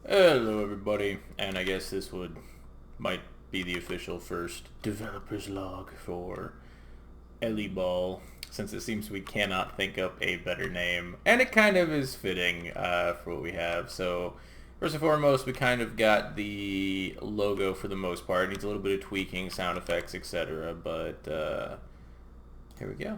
Hello everybody, and I guess this might be the official first developer's log for Ellie Ball, since it seems we cannot think up a better name, and it kind of is fitting for what we have. So first and foremost, we kind of got the logo for the most part. It needs a little bit of tweaking, sound effects, etc., but here we go.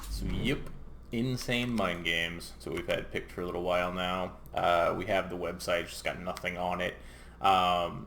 So, yep, Insane Mind Games. So we've had picked for a little while now. We have the website, just got nothing on it. The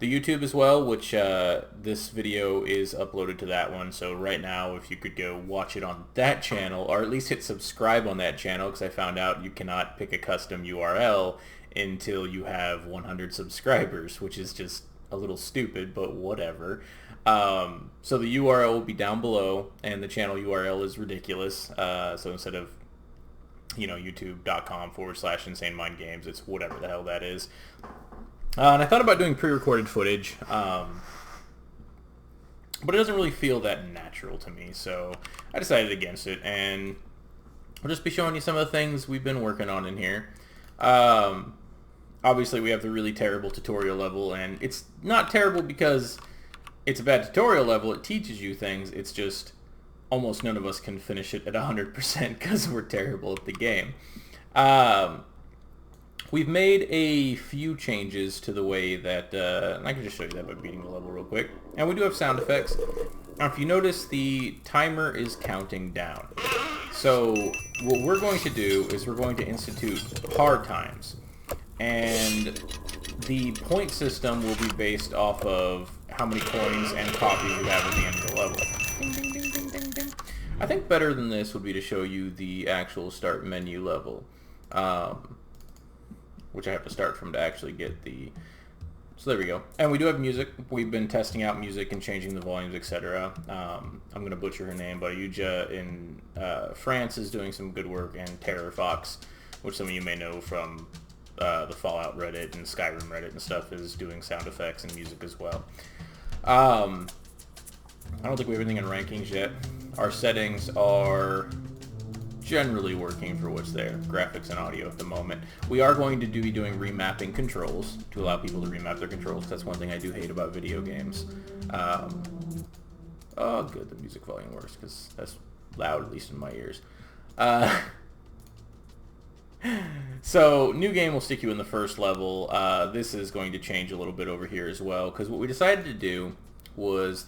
YouTube as well, which this video is uploaded to that one. So right now, if you could go watch it on that channel, or at least hit subscribe on that channel, because I found out you cannot pick a custom URL until you have 100 subscribers, which is just a little stupid, but whatever. So the URL will be down below, and the channel URL is ridiculous. So instead of, youtube.com/insane mind games, it's whatever the hell that is. And I thought about doing pre-recorded footage, but it doesn't really feel that natural to me, so I decided against it, and I'll just be showing you some of the things we've been working on in here. Obviously, we have the really terrible tutorial level, and it's not terrible because it's a bad tutorial level. It teaches you things. It's just almost none of us can finish it at 100% because we're terrible at the game. We've made a few changes to the way that, I can just show you that by beating the level real quick. And we do have sound effects. Now, if you notice, the timer is counting down. So what we're going to do is we're going to institute par times. And the point system will be based off of how many coins and copies you have at the end of the level. Ding, ding, ding, ding, ding, ding. I think better than this would be to show you the actual start menu level, which I have to start from to actually get the... So there we go. And we do have music. We've been testing out music and changing the volumes, etc. I'm going to butcher her name, but Ayuja in France is doing some good work, and Terror Fox, which some of you may know from the Fallout Reddit and Skyrim Reddit and stuff, is doing sound effects and music as well. I don't think we have anything in rankings yet. Our settings are generally working for what's there, graphics and audio at the moment. We are going to be doing remapping controls to allow people to remap their controls. That's one thing I do hate about video games. Oh, good, the music volume works because that's loud, at least in my ears. So, new game will stick you in the first level. This is going to change a little bit over here as well, because what we decided to do was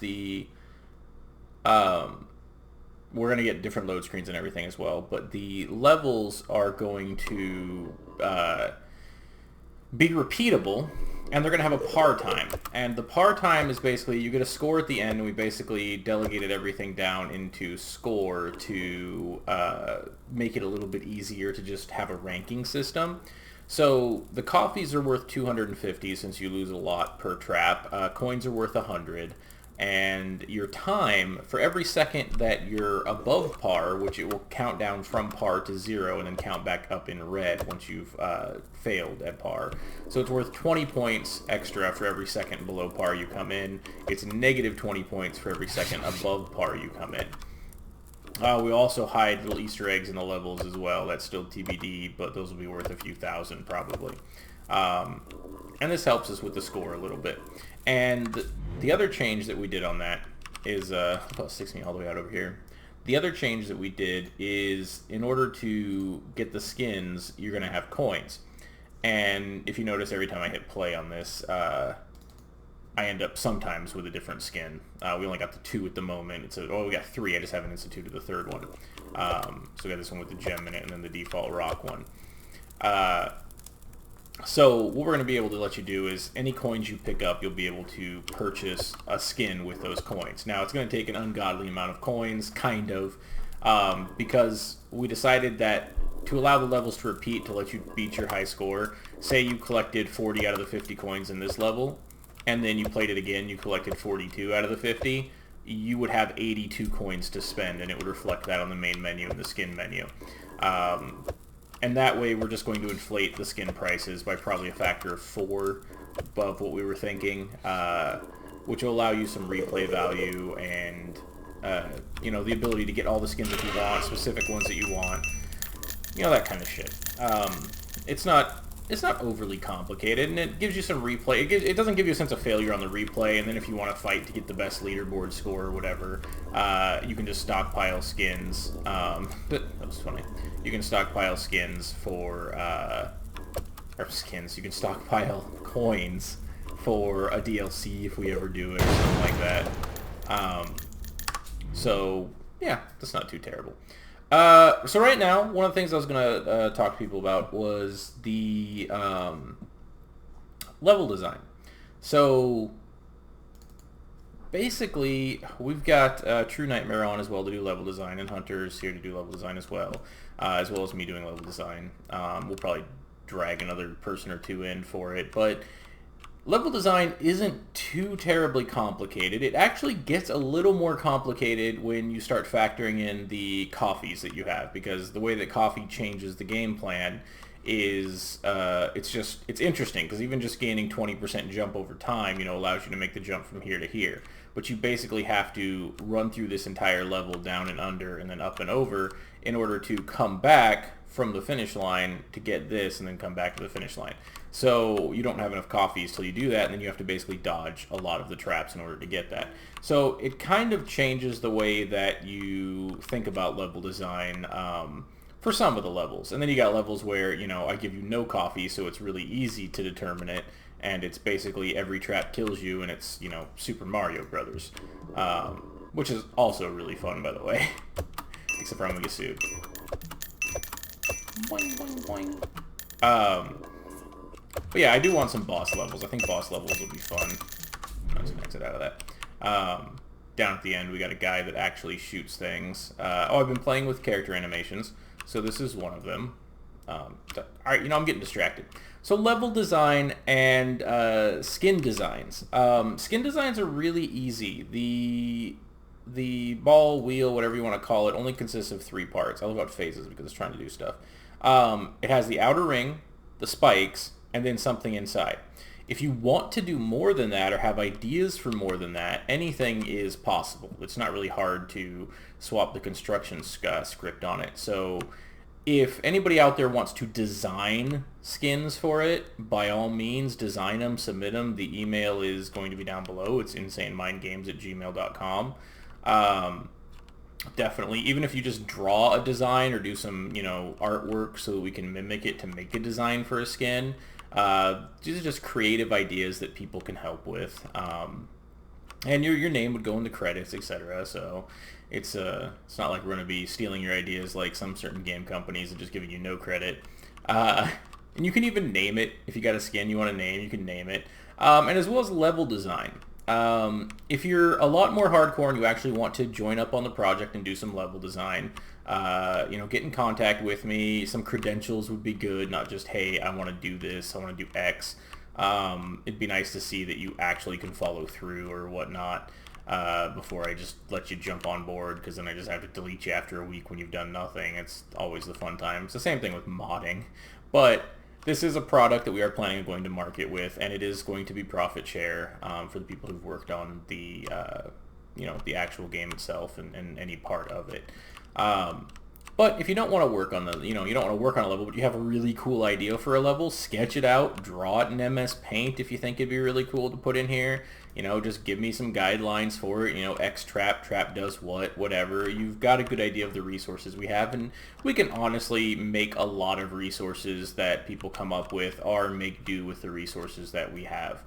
we're going to get different load screens and everything as well, but the levels are going to be repeatable, and they're going to have a par time. And the par time is basically you get a score at the end, and we basically delegated everything down into score to make it a little bit easier to just have a ranking system. So the coffees are worth 250 since you lose a lot per trap. Coins are worth 100. And your time, for every second that you're above par, which it will count down from par to 0 and then count back up in red once you've failed at par. So it's worth 20 points extra for every second below par you come in. It's negative 20 points for every second above par you come in. We also hide little Easter eggs in the levels as well. That's still TBD, but those will be worth a few thousand probably. And this helps us with the score a little bit. And the other change that we did on that is, about 6 all the way out over here. The other change that we did is, in order to get the skins, you're going to have coins. And if you notice, every time I hit play on this, I end up sometimes with a different skin. We only got the 2 at the moment. We got 3. I just haven't instituted the 3rd one. So we got this one with the gem in it, and then the default rock one. So what we're going to be able to let you do is any coins you pick up, you'll be able to purchase a skin with those coins. Now, it's going to take an ungodly amount of coins, kind of, because we decided that to allow the levels to repeat, to let you beat your high score, say you collected 40 out of the 50 coins in this level, and then you played it again, you collected 42 out of the 50, you would have 82 coins to spend, and it would reflect that on the main menu and the skin menu. And that way we're just going to inflate the skin prices by probably a factor of 4 above what we were thinking, which will allow you some replay value and, you know, the ability to get all the skins that you want, specific ones that you want, you know, that kind of shit. It's not overly complicated, and it gives you some replay. It doesn't give you a sense of failure on the replay, and then if you want to fight to get the best leaderboard score or whatever, you can just stockpile skins. That was funny. You can stockpile skins for, or skins, you can stockpile coins for a DLC if we ever do it or something like that. So, yeah, that's not too terrible. So right now, one of the things I was going to talk to people about was the level design. So basically, we've got True Nightmare on as well to do level design, and Hunter's here to do level design as well as me doing level design. We'll probably drag another person or two in for it, but level design isn't too terribly complicated. It actually gets a little more complicated when you start factoring in the coffees that you have, because the way that coffee changes the game plan is, it's interesting, because even just gaining 20% jump over time, you know, allows you to make the jump from here to here. But you basically have to run through this entire level down and under and then up and over in order to come back from the finish line to get this and then come back to the finish line. So you don't have enough coffees till you do that, and then you have to basically dodge a lot of the traps in order to get that. So it kind of changes the way that you think about level design for some of the levels. And then you got levels where, you know, I give you no coffee, so it's really easy to determine it, and it's basically every trap kills you, and it's, you know, Super Mario Brothers, which is also really fun, by the way. Except for I'm gonna get sued. Boing, boing, boing. But yeah, I do want some boss levels. I think boss levels will be fun. I'll just exit out of that. Down at the end, we got a guy that actually shoots things. I've been playing with character animations, so this is one of them. Alright, you know, I'm getting distracted. So level design and skin designs. Skin designs are really easy. The ball, wheel, whatever you want to call it, only consists of 3 parts. I love about phases because it's trying to do stuff. It has the outer ring, the spikes, and then something inside. If you want to do more than that or have ideas for more than that, anything is possible. It's not really hard to swap the construction script on it. So if anybody out there wants to design skins for it, by all means, design them, submit them. The email is going to be down below. It's insanemindgames@gmail.com. Definitely, even if you just draw a design or do some, you know, artwork so that we can mimic it to make a design for a skin. These are just creative ideas that people can help with. And your name would go in the credits, etc. So it's not like we're going to be stealing your ideas like some certain game companies and just giving you no credit. And you can even name it. If you got a skin you want to name, you can name it. And as well as level design. If you're a lot more hardcore and you actually want to join up on the project and do some level design, you know, get in contact with me. Some credentials would be good, not just, hey, I want to do this, I want to do X. It'd be nice to see that you actually can follow through or whatnot before I just let you jump on board, because then I just have to delete you after a week when you've done nothing. It's always the fun time. It's the same thing with modding. But this is a product that we are planning on going to market with, and it is going to be profit share for the people who've worked on the, you know, the actual game itself and any part of it. But if you don't want to work on the, you know, you don't want to work on a level, but you have a really cool idea for a level, sketch it out, draw it in MS Paint if you think it'd be really cool to put in here. You know, just give me some guidelines for it, you know, X trap does what, whatever. You've got a good idea of the resources we have, and we can honestly make a lot of resources that people come up with or make do with the resources that we have.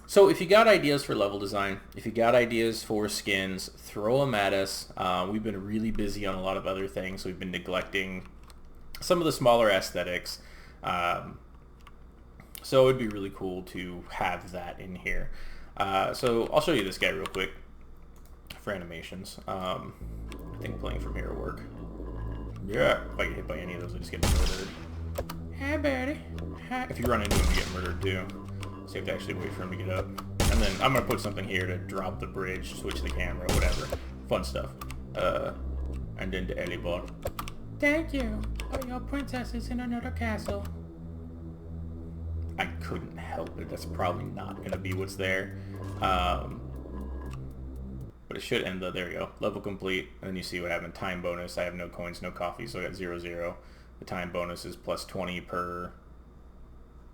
So if you got ideas for level design, if you got ideas for skins, throw them at us. We've been really busy on a lot of other things. We've been neglecting some of the smaller aesthetics. So it'd be really cool to have that in here. So I'll show you this guy real quick for animations. I think playing from here will work. Yeah, if I get hit by any of those, I just get murdered. Hey, buddy. If you run into him, you get murdered too. So you have to actually wait for him to get up. And then I'm going to put something here to drop the bridge, switch the camera, whatever. Fun stuff. And then to Ellie Ball. Thank you. Oh, your princess is in another castle. I couldn't help it. That's probably not going to be what's there. But it should end there we go. Level complete. And then you see what happened. Time bonus. I have no coins, no coffee, so I got 0, 0. The time bonus is plus 20 per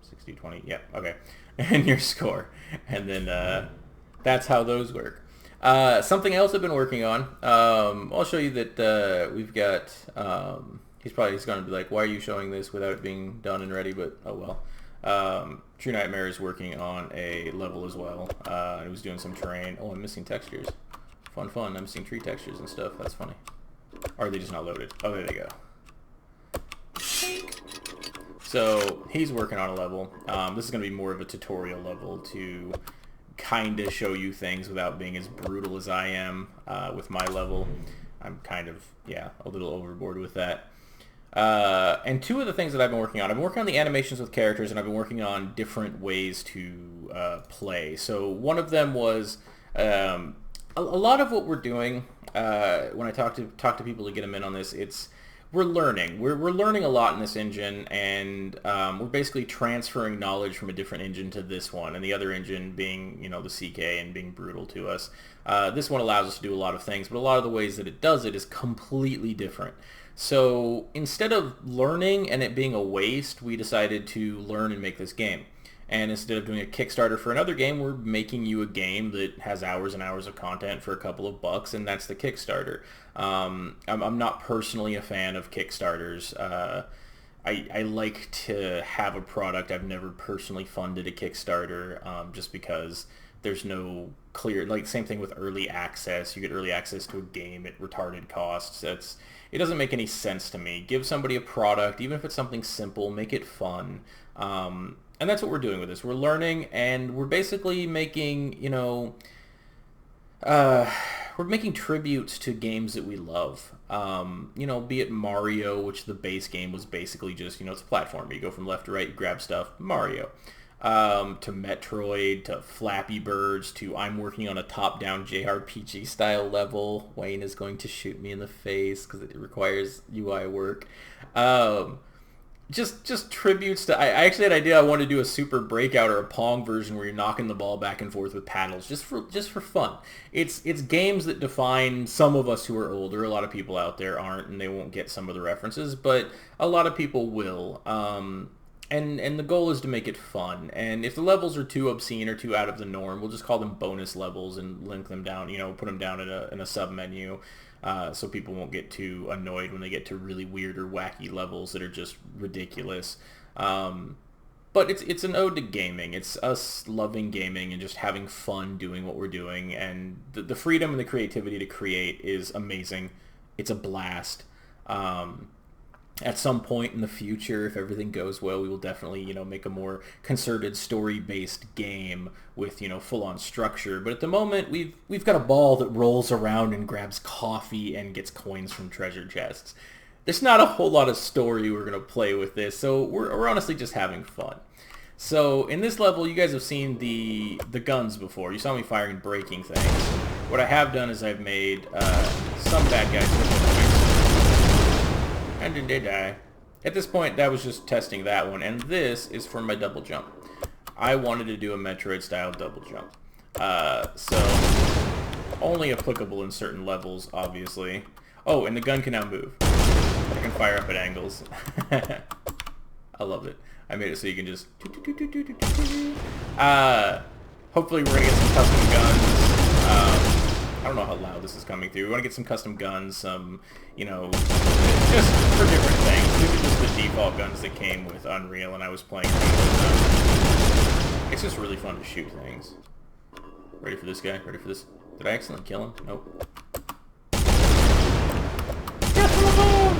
60, 20. Yep, okay. And your score. And then that's how those work. Something else I've been working on. I'll show you that we've got... he's going to be like, why are you showing this without it being done and ready? But, oh well. True Nightmare is working on a level as well. It was doing some terrain. Oh, I'm missing textures. Fun, fun. I'm missing tree textures and stuff. That's funny. Or are they just not loaded? Oh, there they go. So he's working on a level. This is going to be more of a tutorial level to kind of show you things without being as brutal as I am with my level. I'm kind of, yeah, a little overboard with that. And two of the things that I've been working on, I've been working on the animations with characters, and I've been working on different ways to play. So one of them was a lot of what we're doing when I talk to people to get them in on this. We're learning. We're learning a lot in this engine, and we're basically transferring knowledge from a different engine to this one, and the other engine being, you know, the CK and being brutal to us. This one allows us to do a lot of things, but a lot of the ways that it does it is completely different. So instead of learning and it being a waste, we decided to learn and make this game. And instead of doing a Kickstarter for another game, we're making you a game that has hours and hours of content for a couple of bucks, and that's the Kickstarter. I'm not personally a fan of Kickstarters. I like to have a product. I've never personally funded a Kickstarter just because there's no clear, like same thing with early access. You get early access to a game at retarded costs. It doesn't make any sense to me. Give somebody a product, even if it's something simple, make it fun. And that's what we're doing with this. We're learning, and we're basically making, you know, we're making tributes to games that we love. You know, be it Mario, which the base game was basically just, you know, it's a platform. You go from left to right, you grab stuff. Mario. To Metroid, to Flappy Birds, to I'm working on a top-down JRPG style level. Wayne is going to shoot me in the face because it requires UI work. Just tributes to... I actually had an idea I wanted to do a Super Breakout or a Pong version where you're knocking the ball back and forth with paddles, just for fun. It's games that define some of us who are older. A lot of people out there aren't, and they won't get some of the references, but a lot of people will. And the goal is to make it fun. And if the levels are too obscene or too out of the norm, we'll just call them bonus levels and link them down, you know, put them down in a sub-menu. So people won't get too annoyed when they get to really weird or wacky levels that are just ridiculous. But it's an ode to gaming. It's us loving gaming and just having fun doing what we're doing. And the freedom and the creativity to create is amazing. It's a blast. At some point in the future, if everything goes well, we will definitely, you know, make a more concerted story-based game with, you know, full-on structure. But at the moment, we've got a ball that rolls around and grabs coffee and gets coins from treasure chests. There's not a whole lot of story we're going to play with this, so we're honestly just having fun. So in this level, you guys have seen the guns before. You saw me firing and breaking things. What I have done is I've made some bad guys. And then they die. At this point, that was just testing that one, and this is for my double jump. I wanted to do a Metroid-style double jump. So, only applicable in certain levels, obviously. Oh, and the gun can now move. I can fire up at angles. I love it. I made it so you can just... hopefully we're going to get some custom guns. I don't know how loud this is coming through. We want to get some custom guns, some, you know, just for different things. These are just the default guns that came with Unreal, and I was playing around with them. It's just really fun to shoot things. Ready for this guy? Ready for this? Did I accidentally kill him? Nope. Get from the phone!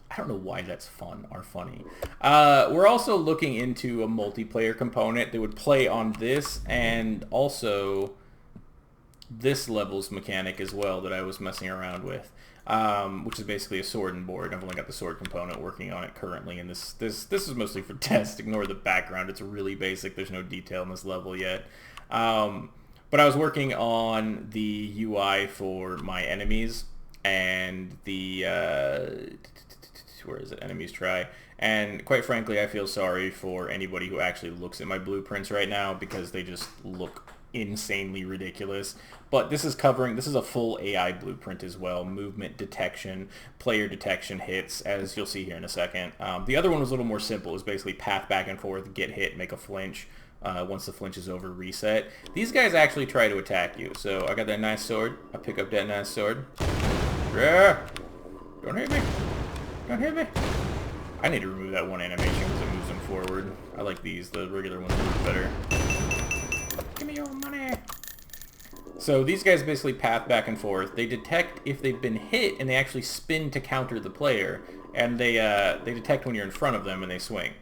I don't know why that's fun or funny. We're also looking into a multiplayer component that would play on this and also this level's mechanic as well that I was messing around with, which is basically a sword and board. I've only got the sword component working on it currently, and this is mostly for test. Ignore the background. It's really basic. There's no detail in this level yet. But I was working on the UI for my enemies and the where is it? Enemies try. And quite frankly, I feel sorry for anybody who actually looks at my blueprints right now because they just look insanely ridiculous. But this is a full AI blueprint as well. Movement detection, player detection hits, as you'll see here in a second. The other one was a little more simple. It was basically path back and forth, get hit, make a flinch. Once the flinch is over, reset. These guys actually try to attack you. So I got that nice sword. I pick up that nice sword. Yeah. Don't hit me. Don't hit me. I need to remove that one animation because it moves them forward. I like these. The regular ones move better. Give me your money. So these guys basically path back and forth. They detect if they've been hit, and they actually spin to counter the player. And they detect when you're in front of them, and they swing.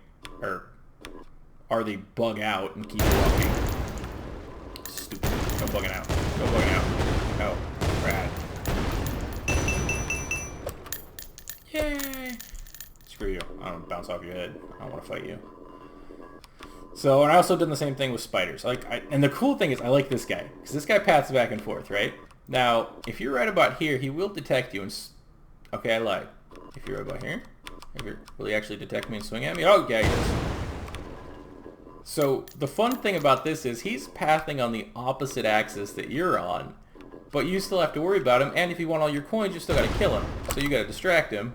Or they bug out and keep walking. Stupid. No bugging out. No bugging out. Oh, rad. Yay! Screw you. I don't bounce off your head. I don't want to fight you. So, and I also did the same thing with spiders. And the cool thing is I like this guy. Because this guy paths back and forth, right? Now, if you're right about here, he will detect you and... Okay, I lied. If you're right about here, will he actually detect me and swing at me? Oh, yeah, he does. So the fun thing about this is he's pathing on the opposite axis that you're on, but you still have to worry about him, and if you want all your coins, you still gotta kill him. So you gotta distract him.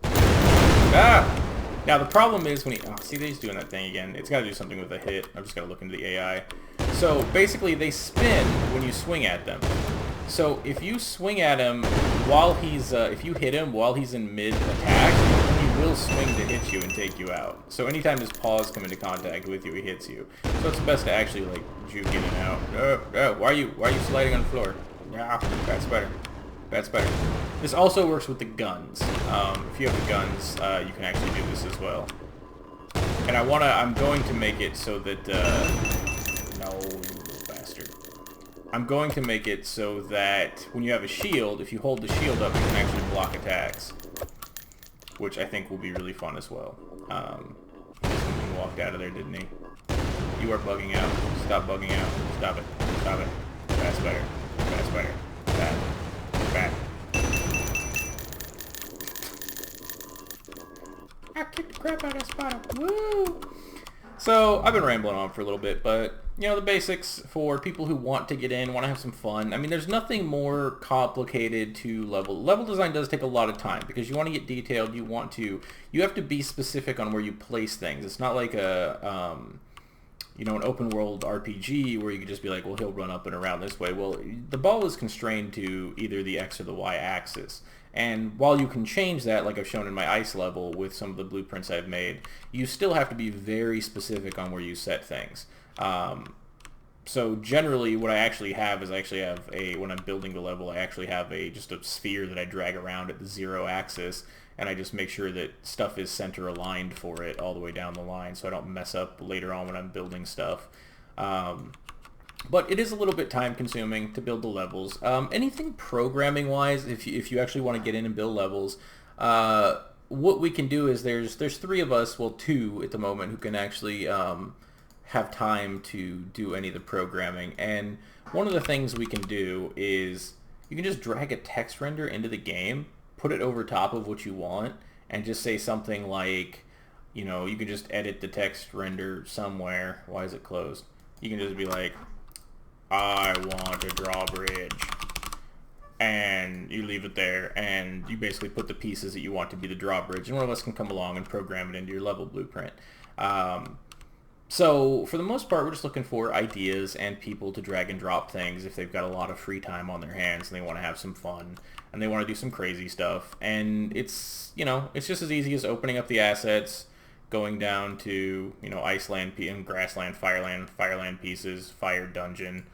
Ah! Now the problem is when he... Oh, see, he's doing that thing again. It's gotta do something with a hit. I'm just gotta look into the AI. So basically they spin when you swing at them. So if you swing at him while he's... if you hit him while he's in mid-attack, will swing to hit you and take you out. So anytime his paws come into contact with you, he hits you. So it's best to actually like juke in and out. Why are you sliding on the floor? Yeah, that's better. That's better. This also works with the guns. If you have the guns, you can actually do this as well. And I'm going to make it so that no, you little bastard. I'm going to make it so that when you have a shield, if you hold the shield up, you can actually block attacks, which I think will be really fun as well. He walked out of there, didn't he? You are bugging out. Stop bugging out. Stop it. Stop it. That's better. That's better. Bad. Bad. I kicked the crap out of that spider. Woo! So, I've been rambling on for a little bit, but, you know, the basics for people who want to get in, want to have some fun. I mean, there's nothing more complicated to level. Level design does take a lot of time, because you want to get detailed, you have to be specific on where you place things. It's not like a, you know, an open world RPG where you could just be like, well, he'll run up and around this way. Well, the ball is constrained to either the X or the Y axis. And while you can change that, like I've shown in my ice level with some of the blueprints I've made, you still have to be very specific on where you set things. So generally what I actually have is when I'm building the level, I actually have just a sphere that I drag around at the 0 axis, and I just make sure that stuff is center aligned for it all the way down the line so I don't mess up later on when I'm building stuff. But it is a little bit time consuming to build the levels. Anything programming wise, if you actually want to get in and build levels, what we can do is there's 3 of us, well 2 at the moment, who can actually have time to do any of the programming. And one of the things we can do is you can just drag a text render into the game, put it over top of what you want, and just say something like, you know, you can just edit the text render somewhere. Why is it closed? You can just be like, I want a drawbridge, and you leave it there, and you basically put the pieces that you want to be the drawbridge, and one of us can come along and program it into your level blueprint. So for the most part, we're just looking for ideas and people to drag and drop things if they've got a lot of free time on their hands and they want to have some fun and they want to do some crazy stuff. And it's, you know, it's just as easy as opening up the assets, going down to, you know, Iceland, Grassland, Fireland pieces, Fire Dungeon,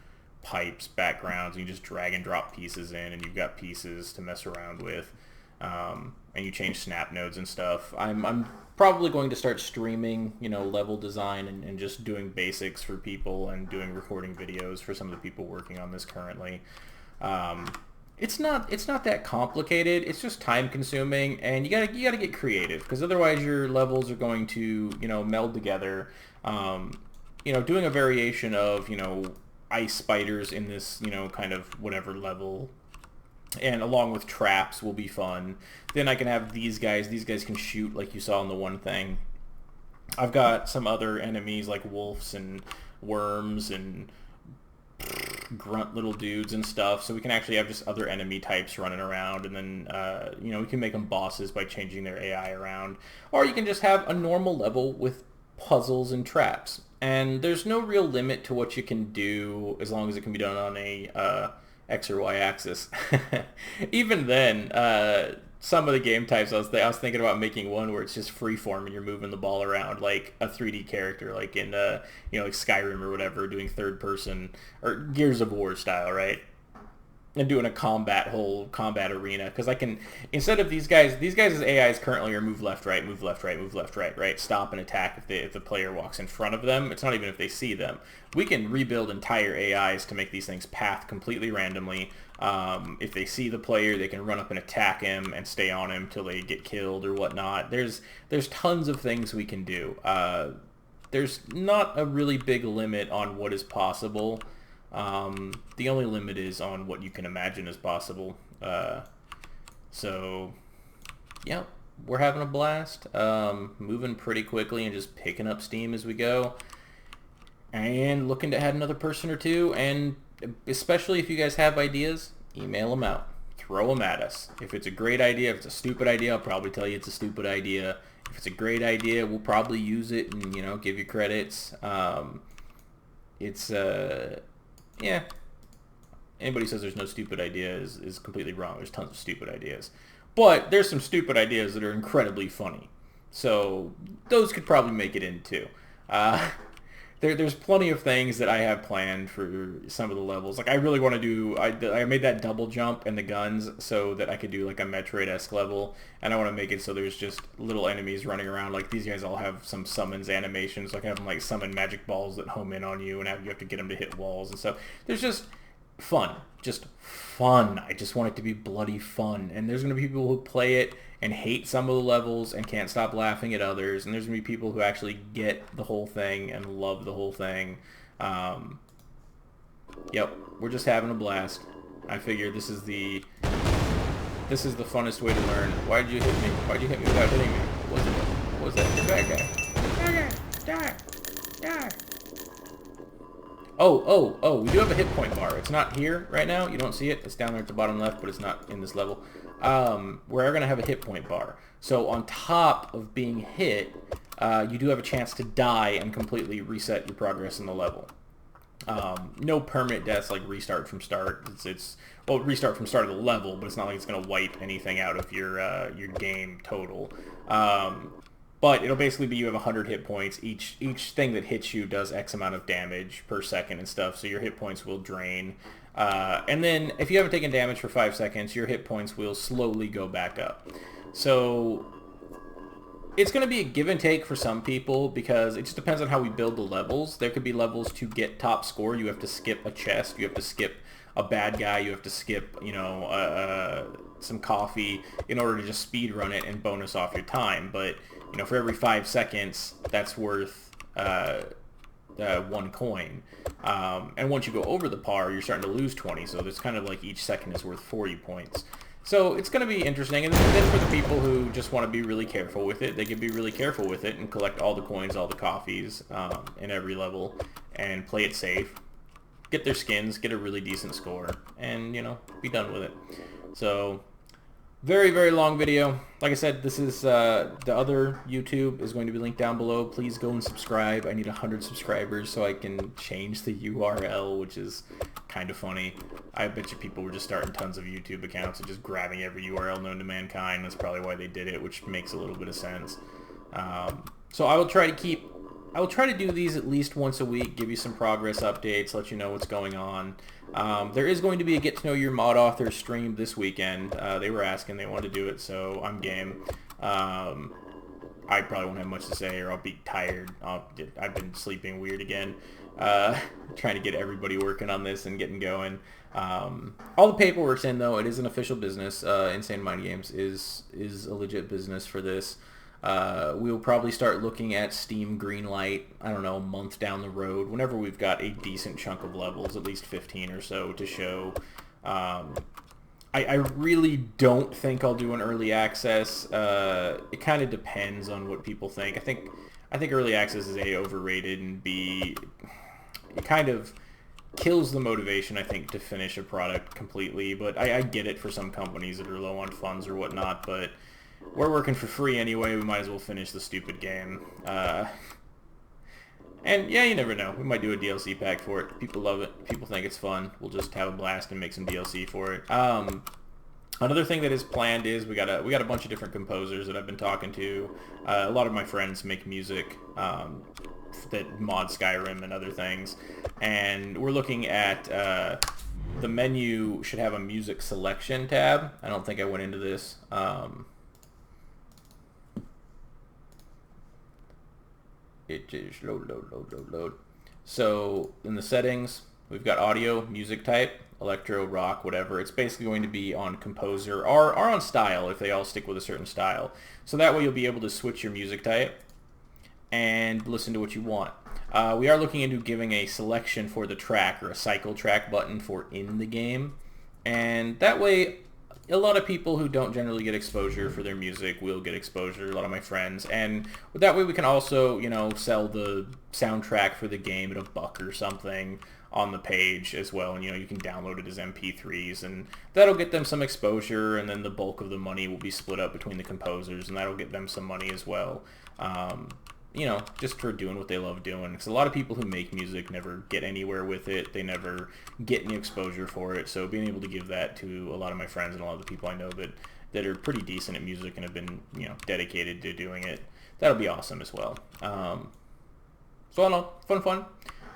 pipes, backgrounds, and you just drag and drop pieces in, and you've got pieces to mess around with, and you change snap nodes and stuff. I'm probably going to start streaming, you know, level design and just doing basics for people and doing recording videos for some of the people working on this currently. It's not that complicated. It's just time consuming, and you gotta get creative, because otherwise your levels are going to, you know, meld together. doing a variation of, ice spiders in this, kind of whatever level, and along with traps will be fun. Then I can have these guys. These guys can shoot like you saw in the one thing. I've got some other enemies like wolves and worms and grunt little dudes and stuff, so we can actually have just other enemy types running around, and then we can make them bosses by changing their AI around, or you can just have a normal level with puzzles and traps, and there's no real limit to what you can do as long as it can be done on a X or Y axis. Even then, some of the game types I was thinking about making one where it's just freeform and you're moving the ball around like a 3D character, like in like Skyrim or whatever, doing third person or Gears of War style, right? And doing a whole combat arena, because I can, instead of these guys' AIs currently are move left, right, move left, right, move left, right, stop and attack if the player walks in front of them. It's not even if they see them. We can rebuild entire AIs to make these things path completely randomly. If they see the player, they can run up and attack him and stay on him till they get killed or whatnot. There's tons of things we can do. There's not a really big limit on what is possible. The only limit is on what you can imagine is possible. So, yeah, we're having a blast. Moving pretty quickly and just picking up steam as we go. And looking to add another person or two. And especially if you guys have ideas, email them out. Throw them at us. If it's a great idea, if it's a stupid idea, I'll probably tell you it's a stupid idea. If it's a great idea, we'll probably use it and, give you credits. Yeah. Anybody says there's no stupid idea is completely wrong. There's tons of stupid ideas. But there's some stupid ideas that are incredibly funny. So those could probably make it in too. There's plenty of things that I have planned for some of the levels. Like I really want to do, I made that double jump and the guns so that I could do like a Metroid-esque level, and I want to make it so there's just little enemies running around. Like these guys all have some summons animations. Like I have them like summon magic balls that home in on you, and you have to get them to hit walls and stuff. There's just fun. I just want it to be bloody fun. And there's going to be people who play it and hate some of the levels and can't stop laughing at others. And there's going to be people who actually get the whole thing and love the whole thing. Yep, we're just having a blast. I figure this is the funnest way to learn. Why'd you hit me? Why'd you hit me without hitting me? What was that? You're bad guy. Die. Oh, we do have a hit point bar. It's not here right now. You don't see it. It's down there at the bottom left, but it's not in this level. We're going to have a hit point bar. So on top of being hit, you do have a chance to die and completely reset your progress in the level. No permanent deaths like restart from start. Well, restart from start of the level, but it's not like it's going to wipe anything out of your game total. But it'll basically be you have 100 hit points. Each thing that hits you does X amount of damage per second and stuff, so your hit points will drain. And then if you haven't taken damage for 5 seconds, your hit points will slowly go back up. So it's going to be a give and take for some people because it just depends on how we build the levels. There could be levels to get top score. You have to skip a chest. You have to skip a bad guy. You have to skip, some coffee in order to just speed run it and bonus off your time. But for every 5 seconds, that's worth 1 coin. And once you go over the par, you're starting to lose 20. So it's kind of like each second is worth 40 points. So it's going to be interesting. And then for the people who just want to be really careful with it, they can be really careful with it and collect all the coins, all the coffees in every level and play it safe. Get their skins, get a really decent score, and, be done with it. So very, very long video. Like I said, this is the other YouTube is going to be linked down below. Please go and subscribe. I need 100 subscribers so I can change the URL, which is kind of funny. I bet you people were just starting tons of YouTube accounts and just grabbing every URL known to mankind. That's probably why they did it, which makes a little bit of sense. So I will try to do these at least once a week, give you some progress updates, let you know what's going on. There is going to be a Get to Know Your Mod Author stream this weekend. They were asking, they wanted to do it, so I'm game. I probably won't have much to say, or I'll be tired. I've been sleeping weird again. Trying to get everybody working on this and getting going. All the paperwork's in, though. It is an official business. Insane Mind Games is a legit business for this. We'll probably start looking at Steam Greenlight, I don't know, a month down the road, whenever we've got a decent chunk of levels, at least 15 or so, to show. I really don't think I'll do an early access. It kind of depends on what people think. I think early access is A, overrated, and B, it kind of kills the motivation, I think, to finish a product completely. But I get it for some companies that are low on funds or whatnot, but we're working for free anyway. We might as well finish the stupid game. And yeah, you never know. We might do a DLC pack for it. People love it. People think it's fun. We'll just have a blast and make some DLC for it. Another thing that is planned is we got a bunch of different composers that I've been talking to. A lot of my friends make music that mod Skyrim and other things, and we're looking at the menu should have a music selection tab. I don't think I went into this. It just load. So in the settings, we've got audio, music type, electro, rock, whatever. It's basically going to be on composer or on style if they all stick with a certain style. So that way you'll be able to switch your music type and listen to what you want. We are looking into giving a selection for the track or a cycle track button for in the game. And that way a lot of people who don't generally get exposure for their music will get exposure, a lot of my friends, and that way we can also, you know, sell the soundtrack for the game at $1 or something on the page as well, and you know, you can download it as MP3s, and that'll get them some exposure, and then the bulk of the money will be split up between the composers, and that'll get them some money as well. You know, just for doing what they love doing. Because a lot of people who make music never get anywhere with it. They never get any exposure for it. So being able to give that to a lot of my friends and a lot of the people I know that are pretty decent at music and have been, you know, dedicated to doing it, that'll be awesome as well. So all in all, fun.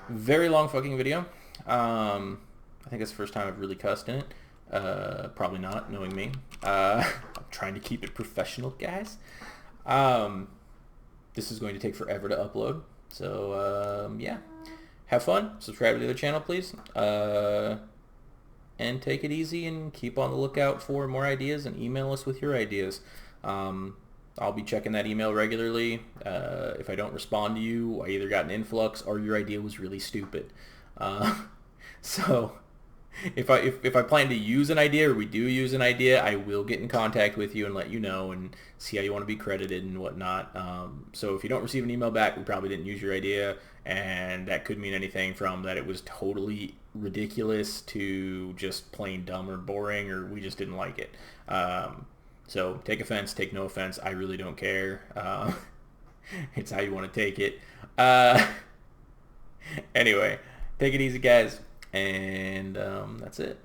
Very long fucking video. I think it's the first time I've really cussed in it. Probably not, knowing me. I'm trying to keep it professional, guys. This is going to take forever to upload. So, yeah. Have fun. Subscribe to the other channel, please. And take it easy and keep on the lookout for more ideas and email us with your ideas. I'll be checking that email regularly. If I don't respond to you, I either got an influx or your idea was really stupid. So if I plan to use an idea or we do use an idea, I will get in contact with you and let you know and see how you want to be credited and whatnot. So if you don't receive an email back, we probably didn't use your idea, and that could mean anything from that it was totally ridiculous to just plain dumb or boring, or we just didn't like it. So take offense, take no offense. I really don't care. It's how you want to take it. Anyway, take it easy, guys. And that's it.